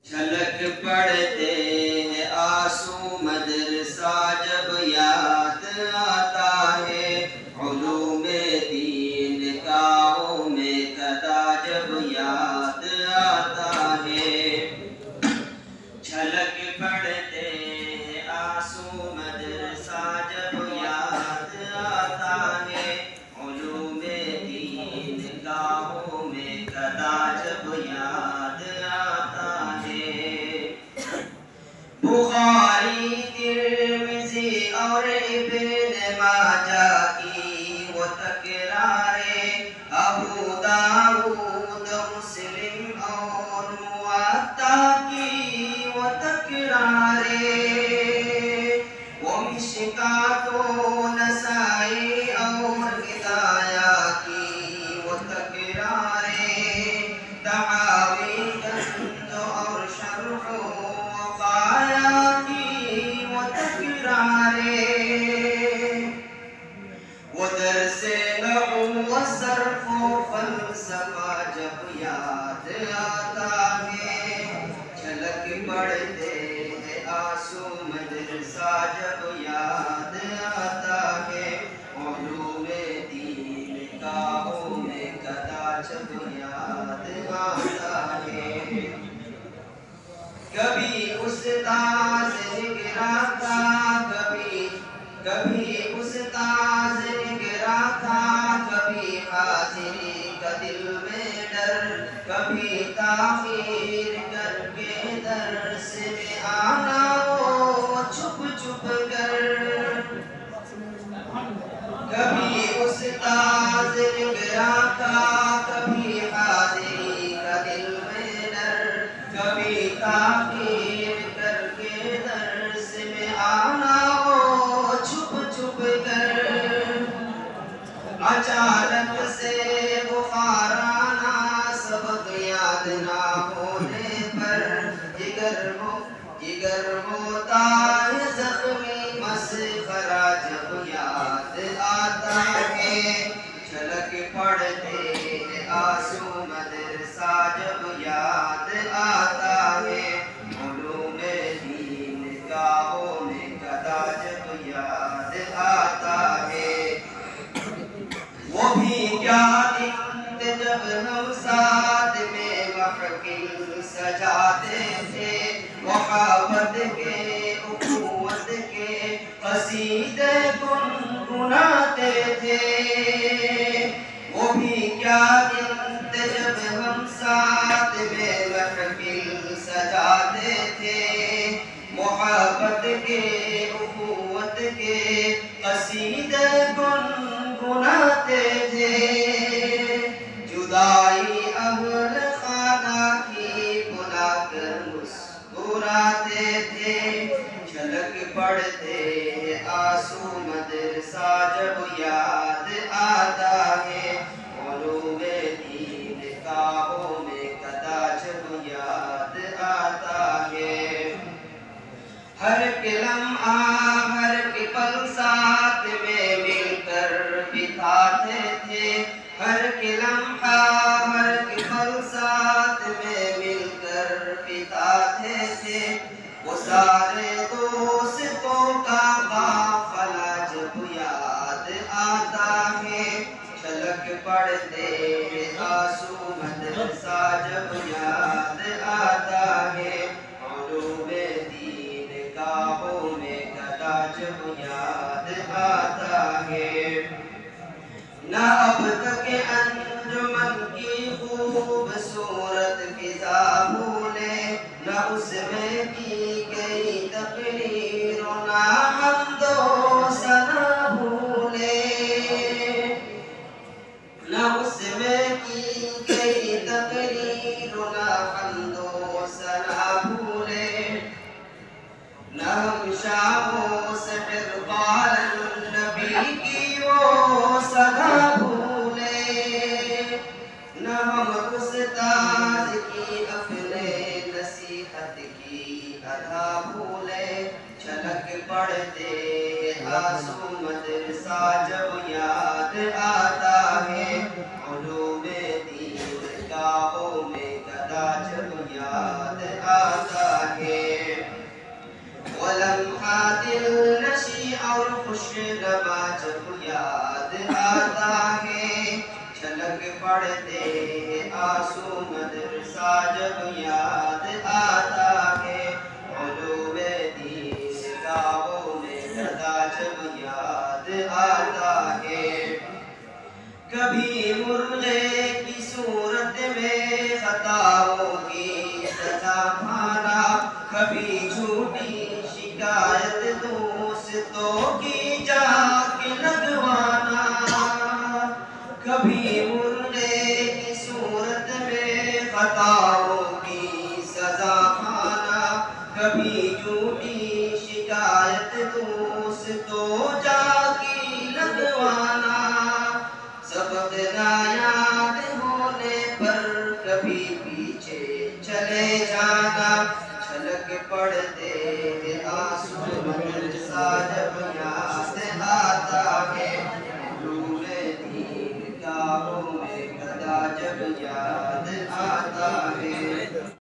چھلک پڑتے ہیں آنسو مدرسہ جب یاد آتا ہے، علوم دین کاؤں میں قدا جب یاد آتا ہے۔ چھلک پڑتے ہیں آنسو مدرسہ جب یاد آتا ہے، علوم دین گاہوں میں قدا جب یاد آتا ہے۔ بخاری ترمذی اور ابن ماجہ کی وہ تکراریں، ابو داؤد مسلم اور موطا کی وہ تکراریں، وہ مشکوٰۃ و نسائی اور ہدایہ کی وہ تکراریں، تحاوی گنج اور شرح وقایا کی وہ تکراریں، وہ درس نحو و صرف و فلسفہ جب یاد آتا ہے، چھلک پڑتے ہیں آنسو مدرسہ جب یاد آتا ہے، علوم دین گاہوں میں قدا جب یاد آتا ہے۔ کبھی استاذ نگراں تھا، کبھی استاذ نگراں تھا، کبھی حاضری کا دل میں ڈر، کبھی تاخیر کر کے درس میں آنا وہ چھپ چھپ کر، کبھی استاذ نگراں تھا، کبھی حاضری کا دل میں ڈر، کبھی تاخیر کر کے درس میں آنا وہ چھپ چھپ کر، اچانک سے بخار آنا سبق یاد نہ ہونے پر، جگر ہوتا ہے زخمی مسخرہ جب یاد آتا ہے، چھلک پڑتے ہیں آنسو مدرسہ جب یاد آتا ہے، علوم دین گاہوں میں قدا جب یاد آتا ہے۔ وہ بھی کیا دن جب ہم ساتھ میں محفل سجاتے تھے، محبت کے اخوت کے قصیدے گنگناتے تھے، وہ بھی کیا دن جب ہم ساتھ میں محفل سجاتے تھے، محبت کے اخوت کے قصیدے گنگناتے تھے، جدائی اہل خانہ کی بلا کر مسکراتے تھے، چھلک پڑتے ہیں آنسو مدرسہ جب یاد آتا ہے، علوم دین گاہوں میں قدا جب یاد آتا ہے۔ ہر ایک لمحہ ہر ایک پل ساتھ میں مل کر بتاتے تھے، ہر ایک لمحہ ہر ایک پل ساتھ میں مل کر بتاتے تھے، وہ سارے دوستوں کا قافلہ جب یاد آتا ہے، چھلک پڑتے ہیں آنسو مدرسہ جب یاد آتا ہے، علوم دین گاہوں میں قدا جب یاد آتا ہے۔ نہ اب تک انجمن کی خوبصورت فضا بھولے، نہ اس میں کی گئی تقریر و نہ حمد و ثنا بھولے، نہ اس میں کی گئی تقریر و نہ حمد و ثنا بھولے، نہ ہم شاموں سحر قال النبی کی وہ صدا بھولے، نہ ہم استاد کی اپنے نصیحت کی ادا بھولے، چھلک پڑتے آنسو مدرسہ جب یاد آتا ہے، علوم دین گاہوں میں قدا جب یاد آتا لمحہ دل نشی اور خوش نما جب یاد آتا ہے، چھلک پڑتے ہیں آنسو مدرسہ جب یاد آتا ہے، علوم دین گاہوں میں گدا جب یاد آتا ہے، کبھی مرغے کی صورت میں خطاؤں کی سزا پانا، کبھی جھوٹی شکایت دوستوں کی جا کے لگوانا، کبھی مرغے کی صورت میں خطاؤں کی سزا پانا، کبھی جھوٹی شکایت دوستوں جا کے لگوانا، سبق نایاد ہونے پر کبھی پیچھے چلے جانا، چھلک پڑتے ہیں آنسو مدرسہ جب یاد آتا ہے، علوم دین گاہوں میں گدا جب یاد آتا ہے۔